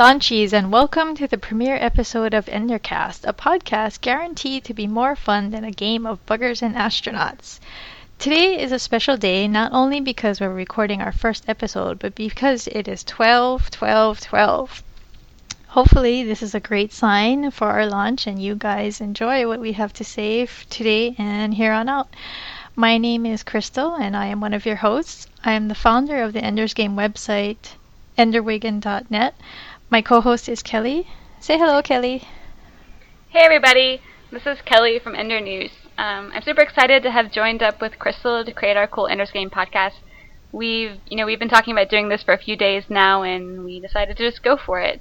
launchies, and welcome to the premiere episode of EnderCast, a podcast guaranteed to be more fun than a game of buggers and astronauts. Today is a special day not only because we're recording our first episode, but because it is 12/12/12. Hopefully this is a great sign for our launch and you guys enjoy what we have to say today and here on out. My name is Crystal and I am one of your hosts. I am the founder of the Ender's Game website, enderwigan.net. My co-host is Kelly. Say hello, Kelly. Hey everybody, this is Kelly from Ender News. I'm super excited to have joined up with Crystal to create our cool Ender's Game podcast. We've been talking about doing this for a few days now, and we decided to just go for it.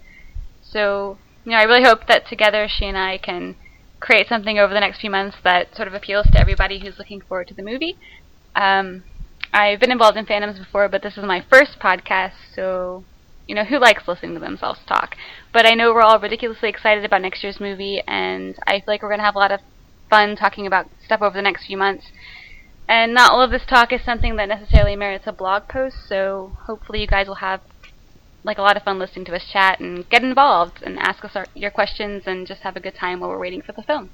So, I really hope that together she and I can create something over the next few months that sort of appeals to everybody who's looking forward to the movie. I've been involved in fandoms before, but this is my first podcast, so, who likes listening to themselves talk? But I know we're all ridiculously excited about next year's movie, and I feel like we're going to have a lot of fun talking about stuff over the next few months. And not all of this talk is something that necessarily merits a blog post, so hopefully you guys will have a lot of fun listening to us chat and get involved and ask us your questions and just have a good time while we're waiting for the film.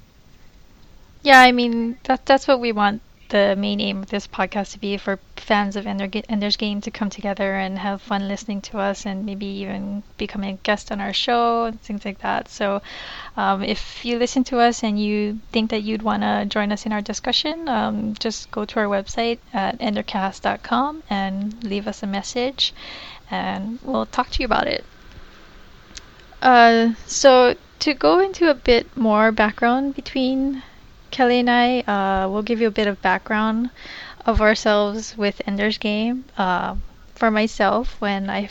Yeah, I mean, that's what we want the main aim of this podcast to be, for fans of Ender's Game to come together and have fun listening to us and maybe even becoming a guest on our show and things like that. So if you listen to us and you think that you'd want to join us in our discussion, just go to our website at endercast.com and leave us a message and we'll talk to you about it. So to go into a bit more background between Kelly and I, we'll give you a bit of background of ourselves with Ender's Game. For myself, when I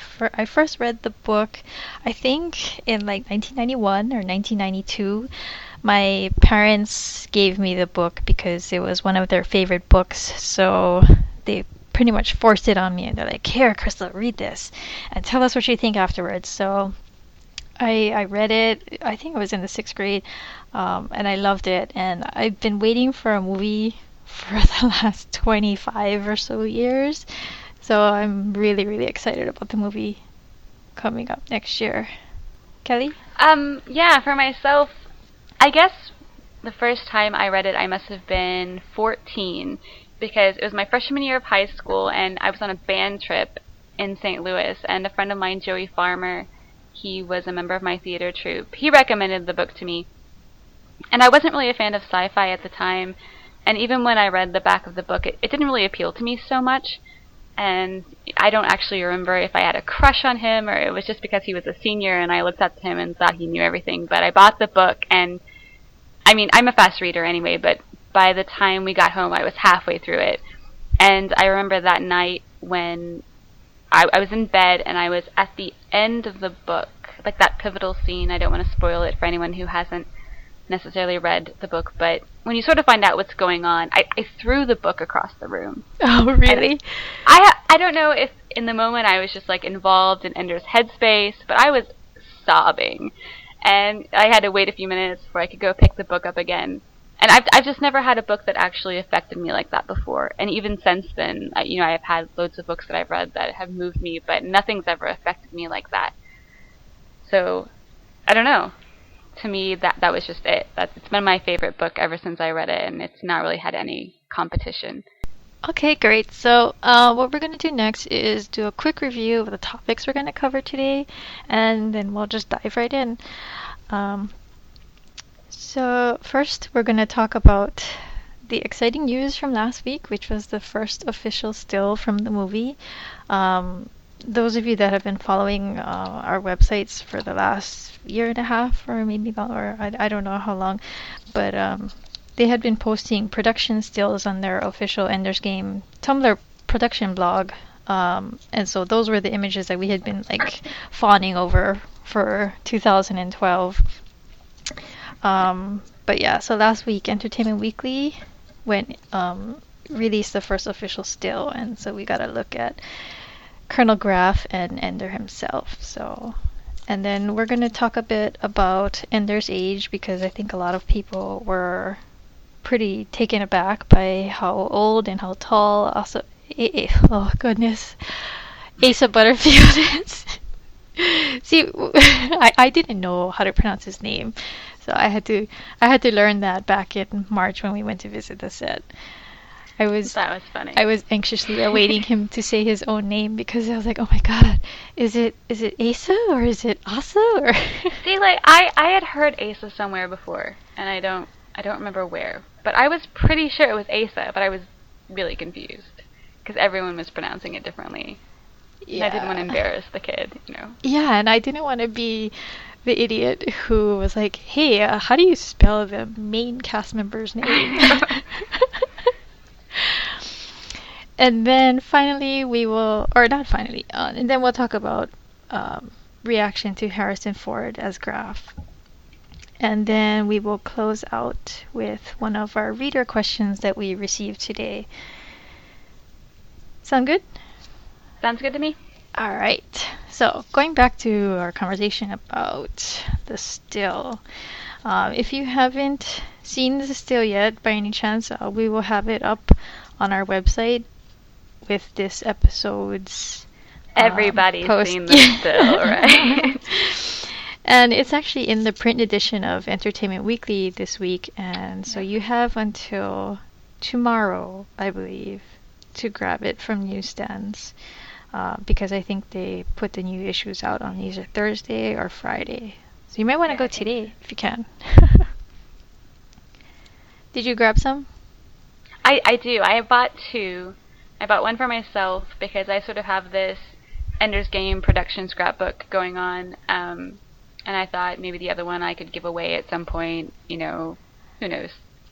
first read the book, I think in 1991 or 1992, my parents gave me the book because it was one of their favorite books, so they pretty much forced it on me, and they're like, "Here, Crystal, read this and tell us what you think afterwards." So I read it. I think I was in the 6th grade, and I loved it. And I've been waiting for a movie for the last 25 or so years. So I'm really, really excited about the movie coming up next year. Kelly? Yeah, for myself, I guess the first time I read it, I must have been 14, because it was my freshman year of high school, and I was on a band trip in St. Louis, and a friend of mine, Joey Farmer, he was a member of my theater troupe. He recommended the book to me, and I wasn't really a fan of sci-fi at the time, and even when I read the back of the book, it didn't really appeal to me so much, and I don't actually remember if I had a crush on him, or it was just because he was a senior and I looked up to him and thought he knew everything. But I bought the book, and I mean, I'm a fast reader anyway, but by the time we got home, I was halfway through it. And I remember that night when I was in bed and I was at the end of the book, like that pivotal scene. I don't want to spoil it for anyone who hasn't necessarily read the book, but when you sort of find out what's going on, I threw the book across the room. Oh, really? And I don't know if in the moment I was just involved in Ender's headspace, but I was sobbing. And I had to wait a few minutes before I could go pick the book up again. And I've just never had a book that actually affected me like that before. And even since then, I've had loads of books that I've read that have moved me, but nothing's ever affected me like that. So, I don't know. To me, that was just it. It's been my favorite book ever since I read it, and it's not really had any competition. Okay, great. So what we're going to do next is do a quick review of the topics we're going to cover today, and then we'll just dive right in. So first, we're going to talk about the exciting news from last week, which was the first official still from the movie. Those of you that have been following our websites for the last year and a half, or maybe longer, I don't know how long, but they had been posting production stills on their official Ender's Game Tumblr production blog. And so those were the images that we had been fawning over for 2012. But yeah, so last week Entertainment Weekly released the first official still, and so we got a look at Colonel Graff and Ender himself. So, and then we're going to talk a bit about Ender's age, because I think a lot of people were pretty taken aback by how old and how tall oh goodness, Asa Butterfield is. See, I didn't know how to pronounce his name, so I had to learn that back in March when we went to visit the set. I was That was funny. I was anxiously awaiting him to say his own name because I was like, oh my god, is it Asa or is it Asa or? See, like I had heard Asa somewhere before, and I don't remember where, but I was pretty sure it was Asa, but I was really confused because everyone was pronouncing it differently. And I didn't want to Yeah. embarrass the kid, you know. Yeah, and I didn't want to be the idiot who was like, "Hey, how do you spell the main cast member's name?" And then finally we will, or not finally, and then we'll talk about reaction to Harrison Ford as Graf. And then we will close out with one of our reader questions that we received today. Sound good? Sounds good to me. All right. So going back to our conversation about the still, if you haven't seen the still yet, by any chance, we will have it up on our website with this episode's Everybody's post. seen this still, right? And it's actually in the print edition of Entertainment Weekly this week, and so you have until tomorrow, I believe, to grab it from newsstands. Because I think they put the new issues out on either Thursday or Friday. So you might want to Yeah, go I think today if you can. Did you grab some? I do. I bought two. I bought one for myself because I sort of have this Ender's Game production scrapbook going on, and I thought maybe the other one I could give away at some point. You know, who knows?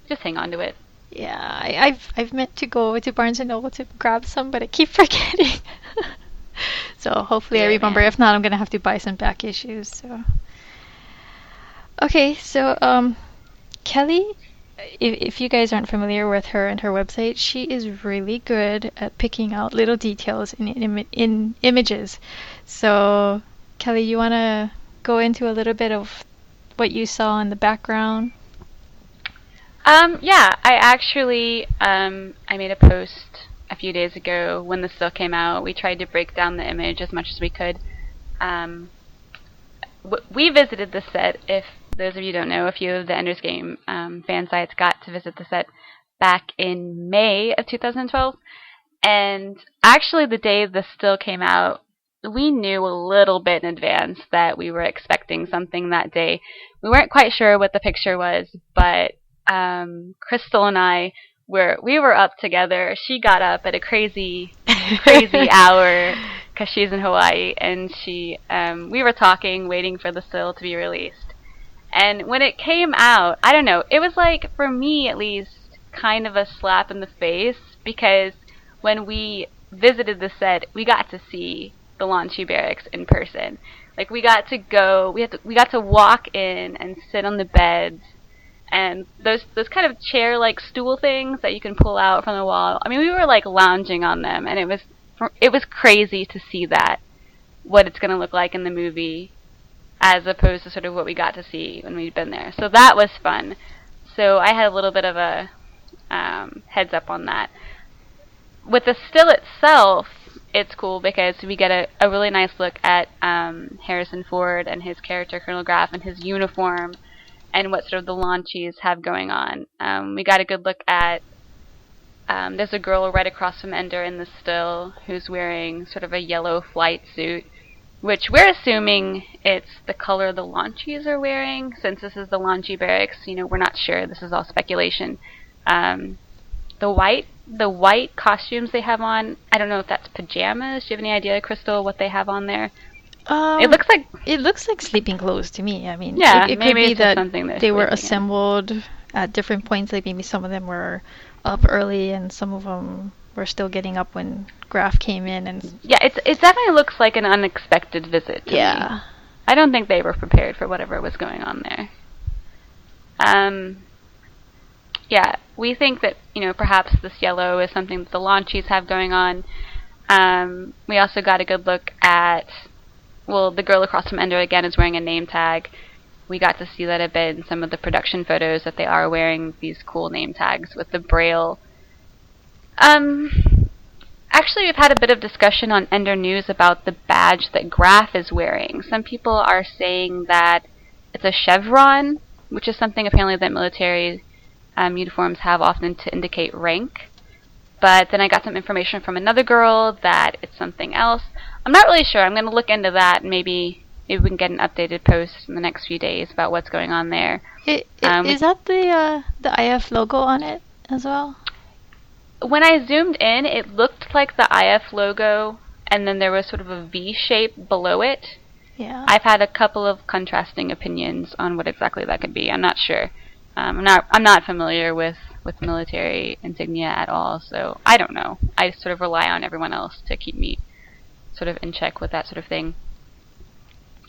Just hang on to it. Yeah, I've meant to go to Barnes and Noble to grab some, but I keep forgetting. So hopefully I Do it, remember. man. If not, I'm gonna have to buy some back issues. So okay, so Kelly, if you guys aren't familiar with her and her website, she is really good at picking out little details in images. So, Kelly, you want to go into a little bit of what you saw in the background? Yeah, I actually I made a post a few days ago when the still came out. We tried to break down the image as much as we could. Um, we visited the set. If those of you don't know, a few of the Ender's Game fan sites got to visit the set back in May of 2012. And actually, the day the still came out, we knew a little bit in advance that we were expecting something that day. We weren't quite sure what the picture was, but Crystal and I we were up together. She got up at a crazy hour because she's in Hawaii, and we were talking, waiting for the still to be released. And when it came out, I don't know, it was like, for me at least, kind of a slap in the face because when we visited the set, we got to see the Launchy Barracks in person. Like, we got to go, we got to walk in and sit on the beds, and those kind of chair-like stool things that you can pull out from the wall. I mean, we were like lounging on them, and it was crazy to see that, what it's going to look like in the movie, as opposed to sort of what we got to see when we'd been there. So that was fun. So I had a little bit of a heads up on that. With the still itself, it's cool because we get a really nice look at Harrison Ford and his character Colonel Graff and his uniform and what sort of the launchies have going on. We got a good look at there's a girl right across from Ender in the still who's wearing sort of a yellow flight suit, which we're assuming it's the color the launchies are wearing. Since this is the Launchy Barracks, we're not sure. This is all speculation. The white costumes they have on, I don't know if that's pajamas. Do you have any idea, Crystal, what they have on there? It looks like It looks like sleeping clothes to me. I mean, yeah, it could maybe be it's just that something they're they were sleeping in. assembled at different points. Like maybe some of them were up early and some of them were still getting up when Graf came in. And Yeah, it definitely looks like an unexpected visit to me. yeah, I don't think they were prepared for whatever was going on there. Yeah, we think that, perhaps this yellow is something that the launchies have going on. We also got a good look at, well, the girl across from Ender again is wearing a name tag. We got to see that a bit in some of the production photos, that they are wearing these cool name tags with the braille. Um, Actually, we've had a bit of discussion on Ender News about the badge that Graf is wearing. Some people are saying that it's a chevron, which is something apparently that military uniforms have often to indicate rank. But then I got some information from another girl that it's something else. I'm not really sure. I'm going to look into that and maybe we can get an updated post in the next few days about what's going on there. Is that the IF logo on it as well? When I zoomed in, it looked like the IF logo, and then there was sort of a V shape below it. Yeah. I've had a couple of contrasting opinions on what exactly that could be. I'm not sure. I'm not familiar with military insignia at all, so I don't know. I sort of rely on everyone else to keep me sort of in check with that sort of thing.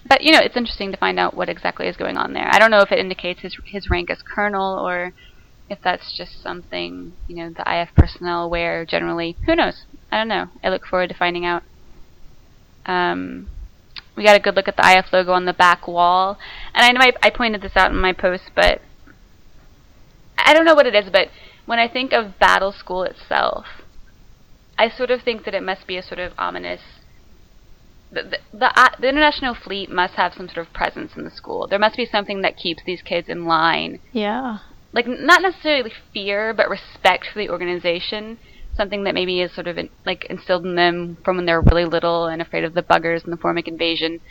But it's interesting to find out what exactly is going on there. I don't know if it indicates his rank as colonel or if that's just something the IF personnel wear generally. Who knows? I don't know. I look forward to finding out. We got a good look at the IF logo on the back wall, and I know I pointed this out in my post, but I don't know what it is. But when I think of Battle School itself, I sort of think that it must be a sort of ominous. The International Fleet must have some sort of presence in the school. There must be something that keeps these kids in line. Yeah. Like, not necessarily fear, but respect for the organization. Something that maybe is sort of instilled in them from when they're really little and afraid of the buggers and the Formic invasion.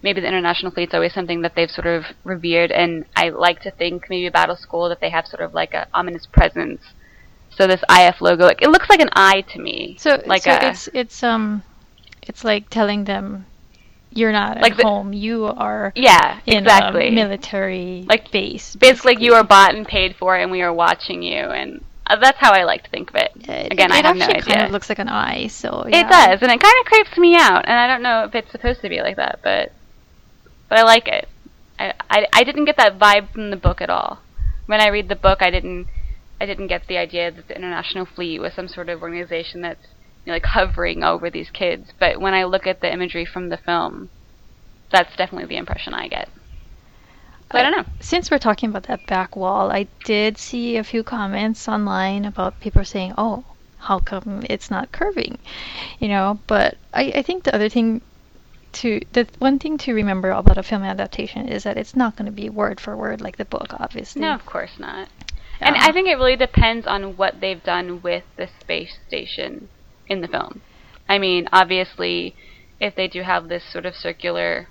Maybe the International Fleet's always something that they've sort of revered, and I like to think maybe a Battle School that they have sort of like a ominous presence. So this IF logo, it looks like an eye to me. It's like telling them you're not like at home. You are in a military base. Basically, you are bought and paid for, and we are watching you. And that's how I like to think of it. Again, I have no idea. It actually kind of looks like an eye, so yeah. It does, and it kind of creeps me out. And I don't know if it's supposed to be like that, but I like it. I didn't get that vibe from the book at all. When I read the book, I didn't get the idea that the International Fleet was some sort of organization that's like hovering over these kids. But when I look at the imagery from the film, that's definitely the impression I get. So I don't know. Since we're talking about that back wall, I did see a few comments online about people saying, "Oh, how come it's not curving?" But I think the one thing to remember about a film adaptation is that it's not going to be word for word like the book, obviously. No, of course not. Yeah. And I think it really depends on what they've done with the space station in the film. I mean, obviously, if they do have this sort of circular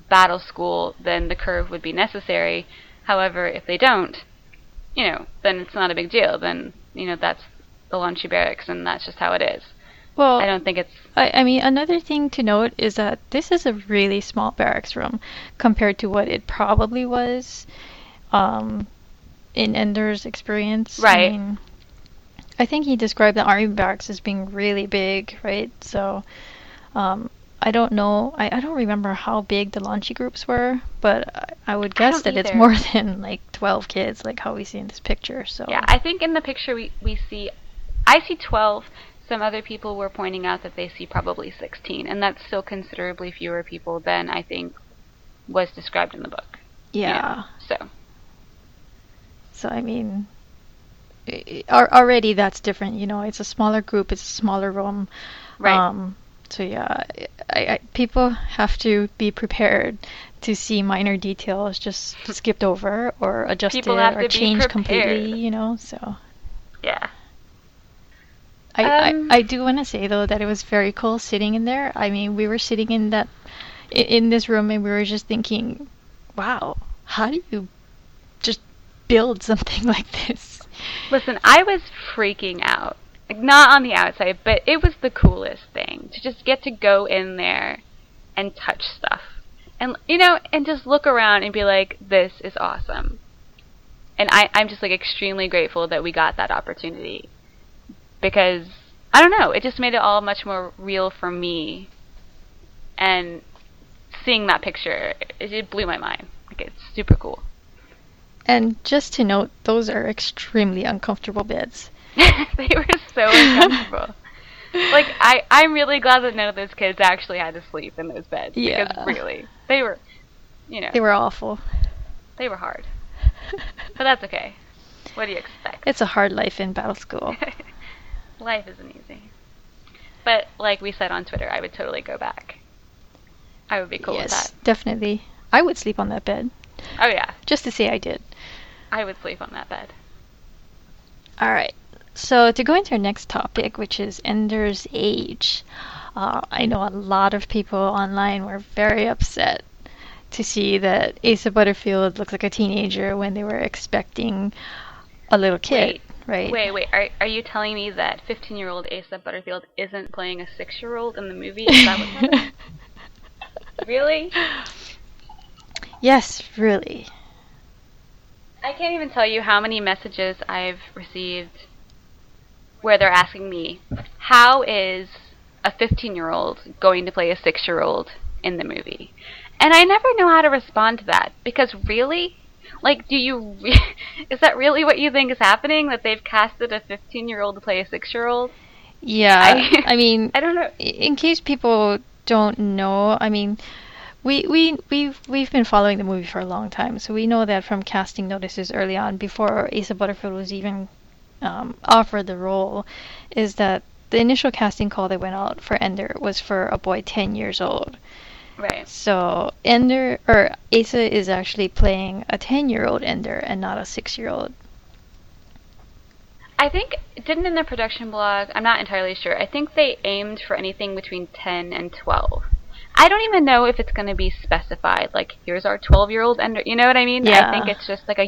battle school, then the curve would be necessary. However, if they don't, then it's not a big deal. Then, that's the Launchy Barracks, and that's just how it is. Well, I don't think it's... I mean, another thing to note is that this is a really small barracks room compared to what it probably was in Ender's experience. Right. I mean, I think he described the army barracks as being really big, right? So, I don't know. I don't remember how big the Launchy groups were, but I would guess that it's more than like 12 kids, like how we see in this picture. So yeah, I think in the picture we see, I see 12. Some other people were pointing out that they see probably 16, and that's still considerably fewer people than I think was described in the book. Yeah. So I mean, already that's different. It's a smaller group. It's a smaller room. Right. So yeah, people have to be prepared to see minor details just skipped over or adjusted or changed completely. So. Yeah. I do want to say though that it was very cool sitting in there. I mean, we were sitting in this room and we were just thinking, wow, how do you just build something like this? Listen, I was freaking out. Like, not on the outside, but it was the coolest thing to just get to go in there and touch stuff. And and just look around and be like, this is awesome. And I'm just like extremely grateful that we got that opportunity. Because, I don't know, it just made it all much more real for me. And seeing that picture, it blew my mind. Like, it's super cool. And just to note, those are extremely uncomfortable beds. They were so uncomfortable. Like, I'm really glad that none of those kids actually had to sleep in those beds. Yeah. Because really, they were, They were awful. They were hard. But that's okay. What do you expect? It's a hard life in battle school. Life isn't easy. but like we said on Twitter, I would totally go back. I would be cool with that. Yes, definitely. I would sleep on that bed. Oh yeah, Just to say I did. I would sleep on that bed. All right. So to go into our next topic, which is Ender's age, I know a lot of people online were very upset to see that Asa Butterfield looks like a teenager when they were expecting a little kid, right? Wait. Are you telling me that 15-year-old Asa Butterfield isn't playing a 6-year-old in the movie? Is that what's happening? Really? Yes, really. I can't even tell you how many messages I've received where they're asking me, how is a 15-year-old going to play a 6-year-old in the movie? And I never know how to respond to that, because really? Like, is that really what you think is happening? That they've casted a 15-year-old to play a 6-year-old? Yeah, I mean, I don't know. in case people don't know, I mean, we've been following the movie for a long time, so we know that from casting notices early on, before Asa Butterfield was even offered the role, is that the initial casting call that went out for Ender was for a boy 10 years old. Right. So Ender or Asa is actually playing a 10-year-old Ender and not a 6-year-old. I think, didn't in the production blog, I'm not entirely sure, I think they aimed for anything between 10 and 12. I don't even know if it's going to be specified, like, here's our 12-year-old Ender, you know what I mean? Yeah. I think it's just like a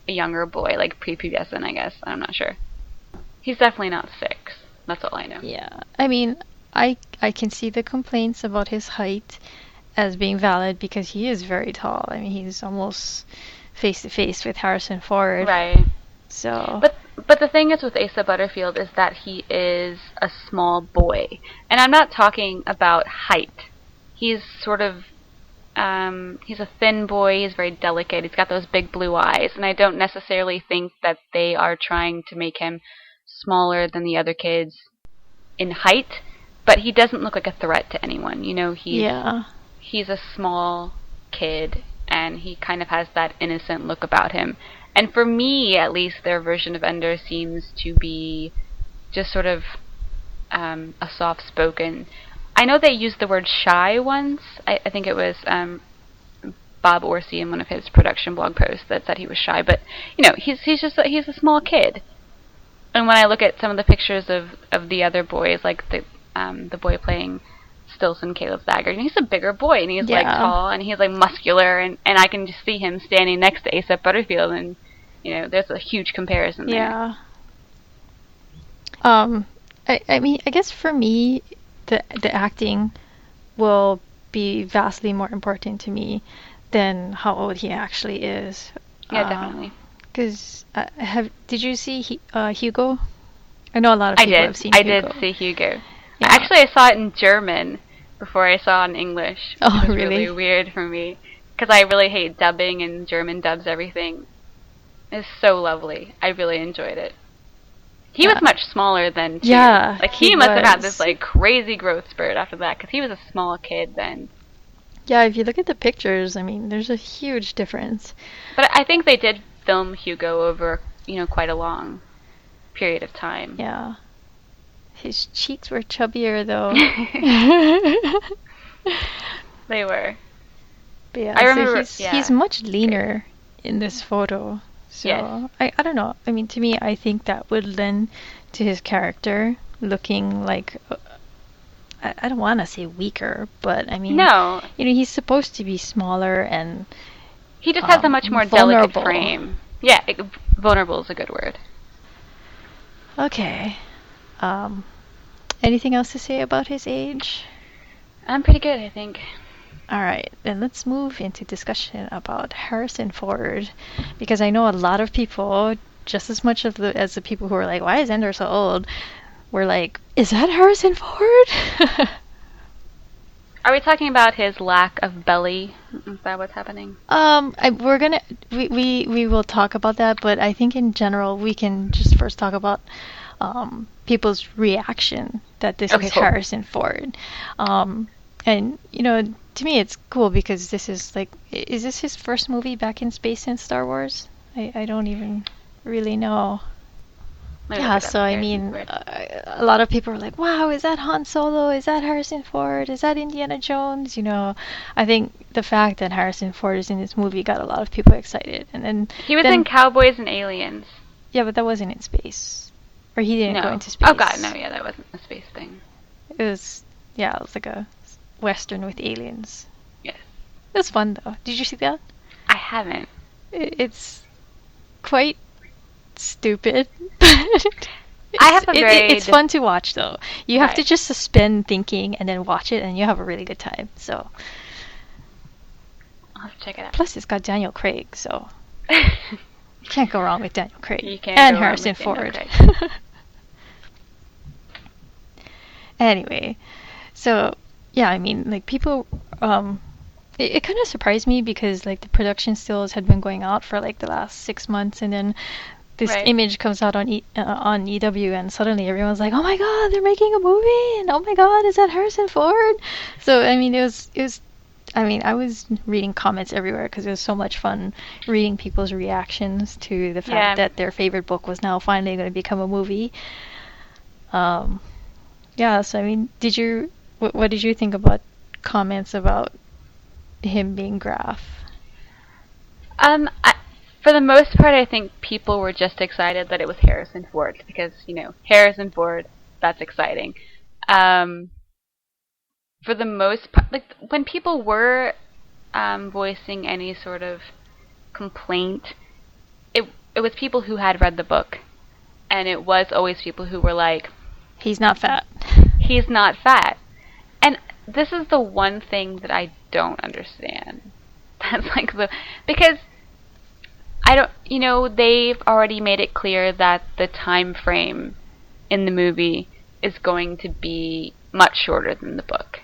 younger boy, like prepubescent, I guess. I'm not sure. He's definitely not 6. That's all I know. Yeah. I mean, I can see the complaints about his height as being valid because he is very tall. I mean, he's almost face to face with Harrison Ford. Right. So. But the thing is with Asa Butterfield is that he is a small boy. And I'm not talking about height. He's sort of he's a thin boy, he's very delicate, he's got those big blue eyes, and I don't necessarily think that they are trying to make him smaller than the other kids in height, but he doesn't look like a threat to anyone. You know, he's a small kid, and he kind of has that innocent look about him. And for me, at least, their version of Ender seems to be just sort of a soft-spoken. I know they used the word shy once. I think it was Bob Orsi in one of his production blog posts that said he was shy. But you know, he's a small kid. And when I look at some of the pictures of the other boys, like the boy playing Stilson, Caleb Thagard, and he's a bigger boy, and he's like tall, and he's like muscular, and I can just see him standing next to Asa Butterfield, and you know, there's a huge comparison there. Yeah. I mean, I guess for me, the acting will be vastly more important to me than how old he actually is. Yeah, definitely. Because did you see Hugo? I know a lot of people have seen Hugo. I did see Hugo. Yeah. Actually, I saw it in German before I saw it in English. Oh, which was really? really weird for me because I really hate dubbing, and German dubs everything. It's so lovely. I really enjoyed it. He was much smaller then, too. Yeah, like, he must have had this, like, crazy growth spurt after that, because he was a small kid then. Yeah, if you look at the pictures, I mean, there's a huge difference. But I think they did film Hugo over, you know, quite a long period of time. Yeah. His cheeks were chubbier, though. They were. But yeah, I remember, so he's much leaner in this photo. So yes. I don't know. I mean, to me, I think that would lend to his character looking like I don't want to say weaker, but I mean, no, you know, he's supposed to be smaller and he just has a much more vulnerable. delicate frame. Yeah, vulnerable is a good word. Okay. Anything else to say about his age? I'm pretty good, I think. All right, then let's move into discussion about Harrison Ford, because I know a lot of people, just as much as the people who are like, "Why is Ender so old?" were like, "Is that Harrison Ford?" Are we talking about his lack of belly? Is that what's happening? We will talk about that, but I think in general we can just first talk about people's reaction that this is cool. Harrison Ford. And you know, to me it's cool because this is like, is this his first movie back in space since Star Wars? I don't even really know. Let me look Yeah, it up. so I Harrison mean, Ford. a lot of people are like, "Wow, is that Han Solo? Is that Harrison Ford? Is that Indiana Jones?" I think the fact that Harrison Ford is in this movie got a lot of people excited, and then He was in then Cowboys and Aliens. yeah, but that wasn't in space, or he didn't go No. into Oh God, no. space. Yeah, that wasn't a space thing. It was yeah, it was like a western with aliens. Yes. It was fun though. Did you see that? I haven't. It's quite stupid, but I have a very it's fun to watch though. You have to right. just suspend thinking and then watch it, and you have a really good time. So I'll have to check it out. plus it's got Daniel Craig, so you can't go wrong with Daniel Craig You can't and go wrong Harrison with Daniel Ford. Craig. Anyway, so yeah, I mean, like people, it kind of surprised me because like the production stills had been going out for like the last 6 months, and then this Right. image comes out on EW, and suddenly everyone's like, "Oh my God, they're making a movie!" And "Oh my God, is that Harrison Ford?" So I mean, it was. I mean, I was reading comments everywhere because it was so much fun reading people's reactions to the fact Yeah. that their favorite book was now finally going to become a movie. Um, yeah, so I mean, what did you think about comments about him being Graf? I, for the most part, I think people were just excited that it was Harrison Ford because Harrison Ford. That's exciting. Um, for the most part, like when people were voicing any sort of complaint, it was people who had read the book, and it was always people who were like, He's not fat. "He's not fat," and this is the one thing that I don't understand. That's like because I don't, they've already made it clear that the time frame in the movie is going to be much shorter than the book.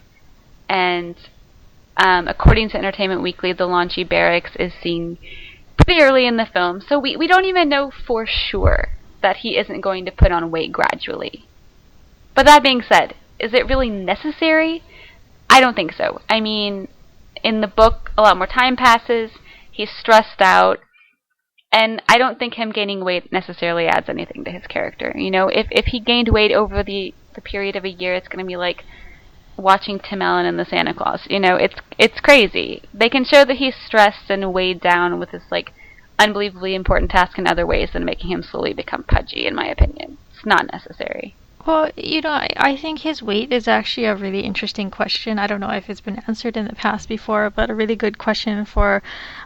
And according to Entertainment Weekly, the Launchy Barracks is seen pretty early in the film, so we don't even know for sure that he isn't going to put on weight gradually. But that being said, is it really necessary? I don't think so. I mean, in the book, a lot more time passes, he's stressed out, and I don't think him gaining weight necessarily adds anything to his character. If he gained weight over the period of a year, it's going to be like watching Tim Allen and the Santa Claus. It's crazy. They can show that he's stressed and weighed down with this like unbelievably important task in other ways than making him slowly become pudgy. In my opinion, it's not necessary. Well, I think his weight is actually a really interesting question. I don't know if it's been answered in the past before, but a really good question for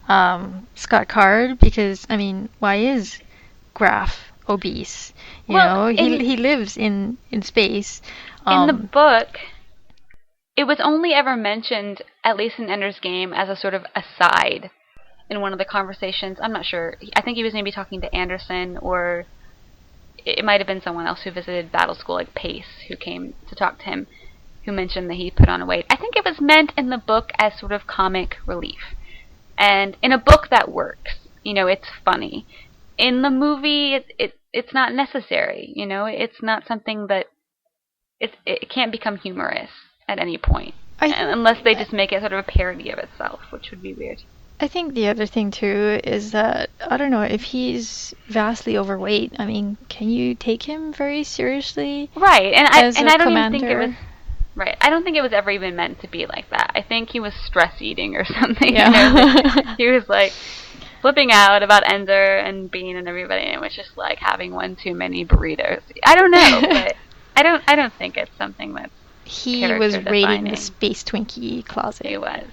Scott Card because, I mean, why is Graf obese? Well, He lives in space. in the Um, book, it was only ever mentioned, at least in Ender's Game, as a sort of aside in one of the conversations. I'm not sure. I think he was maybe talking to Anderson, or it might have been someone else who visited Battle School, like Pace, who came to talk to him, who mentioned that he put on weight. I think it was meant in the book as sort of comic relief. And in a book that works. It's funny. In the movie, it's not necessary. It's not something that it can't become humorous at any point, I think unless they just make it sort of a parody of itself, which would be weird. I think the other thing too is that I don't know if he's vastly overweight. I mean, can you take him very seriously Right, and I as and a I don't even think it was commander? right. I don't think it was ever even meant to be like that. I think he was stress eating or something. Yeah. He was like flipping out about Ender and Bean and everybody, and it was just like having one too many burritos. I don't know, but I don't think it's something that's He was character raiding the defining. space Twinkie He closet. was.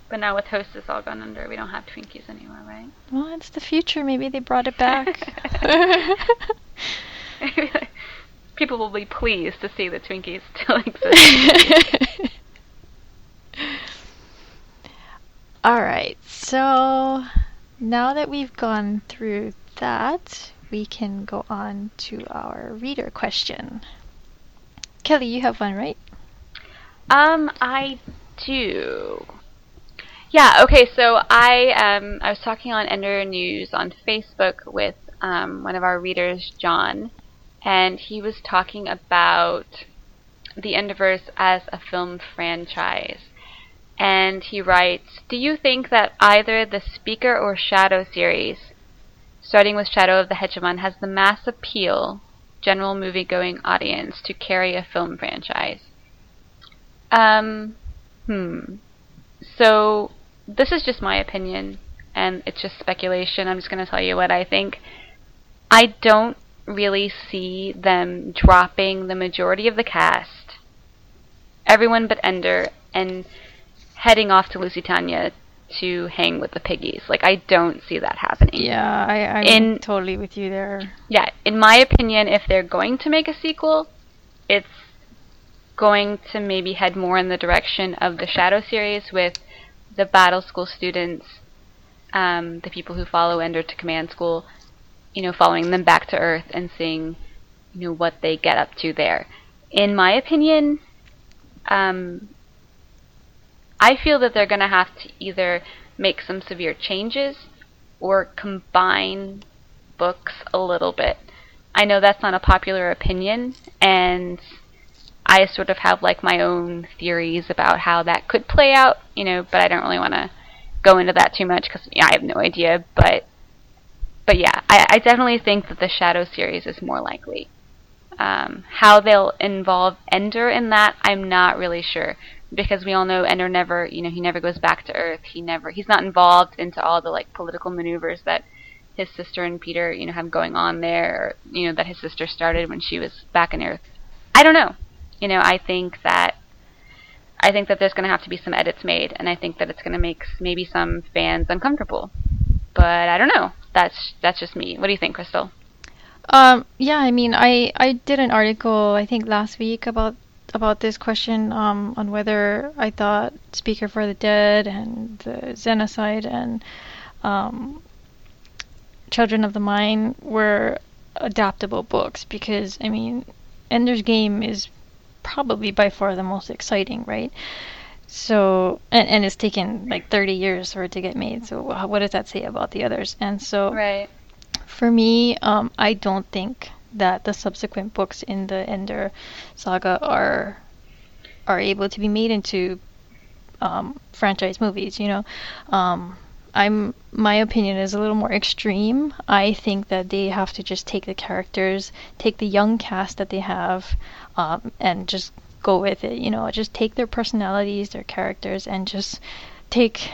But now with Hostess all gone under, we don't have Twinkies anymore, right? Well, it's the future. Maybe they brought it back. People will be pleased to see that Twinkies still exist. All right. So now that we've gone through that, we can go on to our reader question. Kelly, you have one, right? I do. Yeah, okay, so I was talking on Ender News on Facebook with one of our readers, John, and he was talking about the Enderverse as a film franchise. And he writes, "Do you think that either the Speaker or Shadow series starting with Shadow of the Hedgehog, has the mass appeal general movie-going audience to carry a film franchise? So this is just my opinion, and it's just speculation. I'm just going to tell you what I think. I don't really see them dropping the majority of the cast, everyone but Ender, and heading off to Lusitania to hang with the piggies. Like, I don't see that happening. Yeah, I'm totally with you there. Yeah, in my opinion, if they're going to make a sequel, it's going to maybe head more in the direction of the Shadow series with the Battle School students, the people who follow Ender to command school, following them back to Earth and seeing, what they get up to there. In my opinion, I feel that they're going to have to either make some severe changes or combine books a little bit. I know that's not a popular opinion, and I sort of have like my own theories about how that could play out, but I don't really want to go into that too much because I have no idea. But yeah, I definitely think that the Shadow series is more likely. How they'll involve Ender in that, I'm not really sure, because we all know Ender never, he never goes back to Earth. He's not involved into all the like political maneuvers that his sister and Peter, have going on there, or, that his sister started when she was back on Earth. I don't know. I think that there's going to have to be some edits made, and I think that it's going to make maybe some fans uncomfortable. But I don't know. That's just me. What do you think, Crystal? Yeah, I mean, I did an article, I think last week about this question, on whether I thought Speaker for the Dead and the Xenocide and Children of the Mind were adaptable books, because I mean, Ender's Game is probably by far the most exciting, right? So, and it's taken like 30 years for it to get made. So what does that say about the others? And so, right. For me, I don't think that the subsequent books in the Ender saga are able to be made into franchise movies. My opinion is a little more extreme. I think that they have to just take the characters, take the young cast that they have, and just go with it. Just take their personalities, their characters, and just take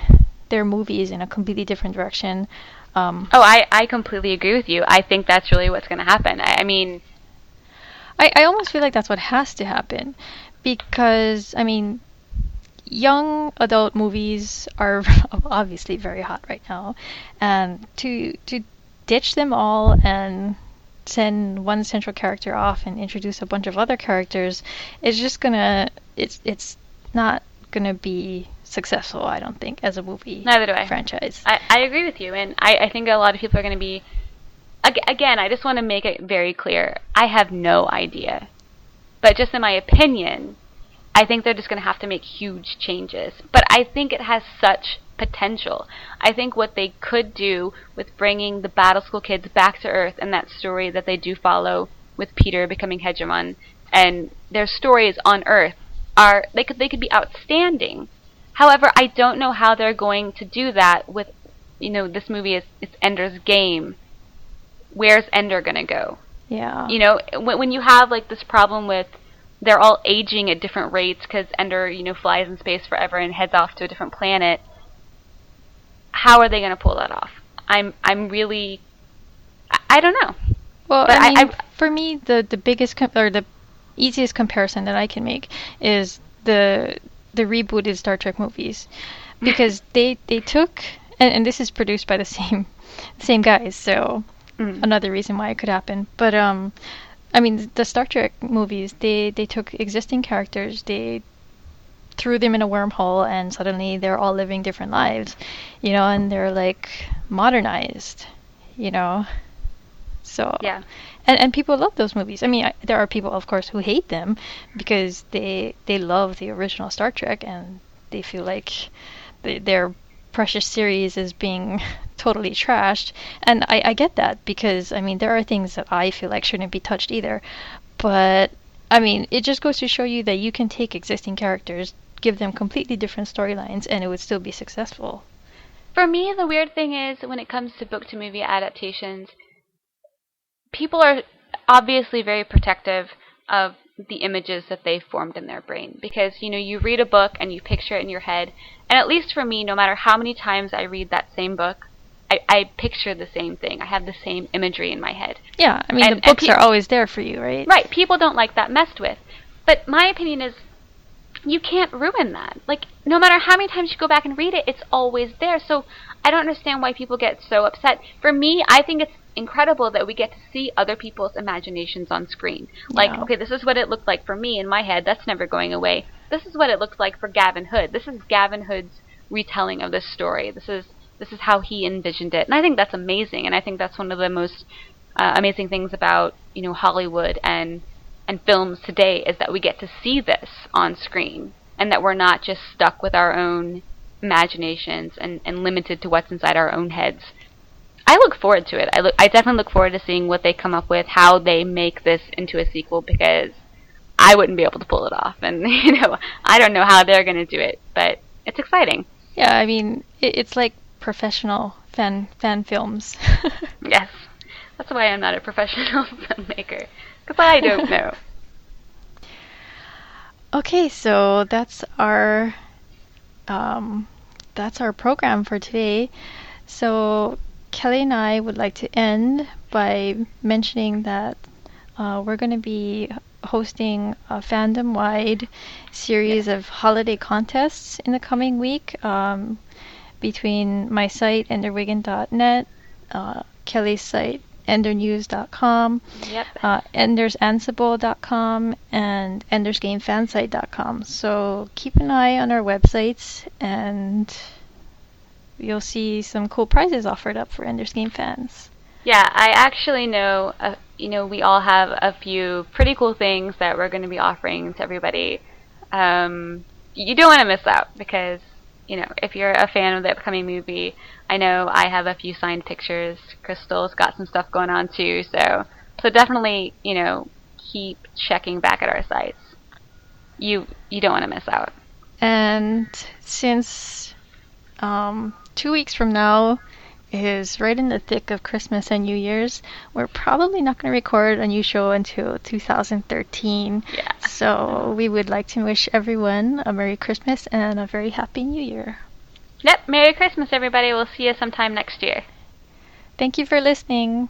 their movies in a completely different direction. I completely agree with you. I think that's really what's going to happen. I mean, I almost feel like that's what has to happen, because I mean, young adult movies are obviously very hot right now, and to ditch them all and send one central character off and introduce a bunch of other characters is just gonna it's not gonna be successful, I don't think, as a movie neither do I. franchise. I agree with you, and I think a lot of people are going to be, again, I just want to make it very clear, I have no idea, but just in my opinion, I think they're just going to have to make huge changes. But I think it has such potential. I think what they could do with bringing the Battle School kids back to Earth and that story that they do follow with Peter becoming Hegemon, and their stories on Earth they could be outstanding. However, I don't know how they're going to do that with, this movie it's Ender's Game. Where's Ender going to go? Yeah. When you have like this problem with they're all aging at different rates because Ender, flies in space forever and heads off to a different planet. How are they going to pull that off? I'm really, I don't know. Well, but I mean, for me, the biggest or the easiest comparison that I can make is the rebooted Star Trek movies, because they took, and this is produced by the same guys, so another reason why it could happen. But I mean, the Star Trek movies, they took existing characters, they threw them in a wormhole, and suddenly they're all living different lives, and they're like modernized, So yeah, and people love those movies. I mean, there are people, of course, who hate them because they love the original Star Trek and they feel like their precious series is being totally trashed. And I get that, because I mean, there are things that I feel like shouldn't be touched either. But I mean, it just goes to show you that you can take existing characters, give them completely different storylines, and it would still be successful. For me, the weird thing is when it comes to book to movie adaptations, people are obviously very protective of the images that they've formed in their brain because you read a book and you picture it in your head, and at least for me, no matter how many times I read that same book, I picture the same thing. I have the same imagery in my head. Yeah, I mean, the books are always there for you, right? Right. People don't like that messed with. But my opinion is you can't ruin that. Like, no matter how many times you go back and read it, it's always there. So I don't understand why people get so upset. For me, I think it's incredible that we get to see other people's imaginations on screen. Like, okay, this is what it looked like for me in my head. That's never going away. This is what it looks like for Gavin Hood. This is Gavin Hood's retelling of this story. This is how he envisioned it. And I think that's amazing. And I think that's one of the most amazing things about, Hollywood and films today is that we get to see this on screen and that we're not just stuck with our own imaginations and limited to what's inside our own heads. I look forward to it. I definitely look forward to seeing what they come up with, how they make this into a sequel, because I wouldn't be able to pull it off. And, I don't know how they're going to do it, but it's exciting. Yeah, I mean, it's like professional fan films. Yes. That's why I'm not a professional filmmaker, because I don't know. Okay, so that's our program for today. So Kelly and I would like to end by mentioning that we're going to be hosting a fandom-wide series of holiday contests in the coming week between my site, enderwigan.net, Kelly's site, endernews.com, endersansible.com, and endersgamefansite.com. So keep an eye on our websites, and you'll see some cool prizes offered up for Ender's Game fans. Yeah, I actually know, we all have a few pretty cool things that we're going to be offering to everybody. You don't want to miss out because, if you're a fan of the upcoming movie, I know I have a few signed pictures. Crystal's got some stuff going on too, so definitely, keep checking back at our sites. You don't want to miss out. And since 2 weeks from now is right in the thick of Christmas and New Year's, we're probably not going to record a new show until 2013. Yeah. So we would like to wish everyone a Merry Christmas and a very Happy New Year. Yep, Merry Christmas, everybody. We'll see you sometime next year. Thank you for listening.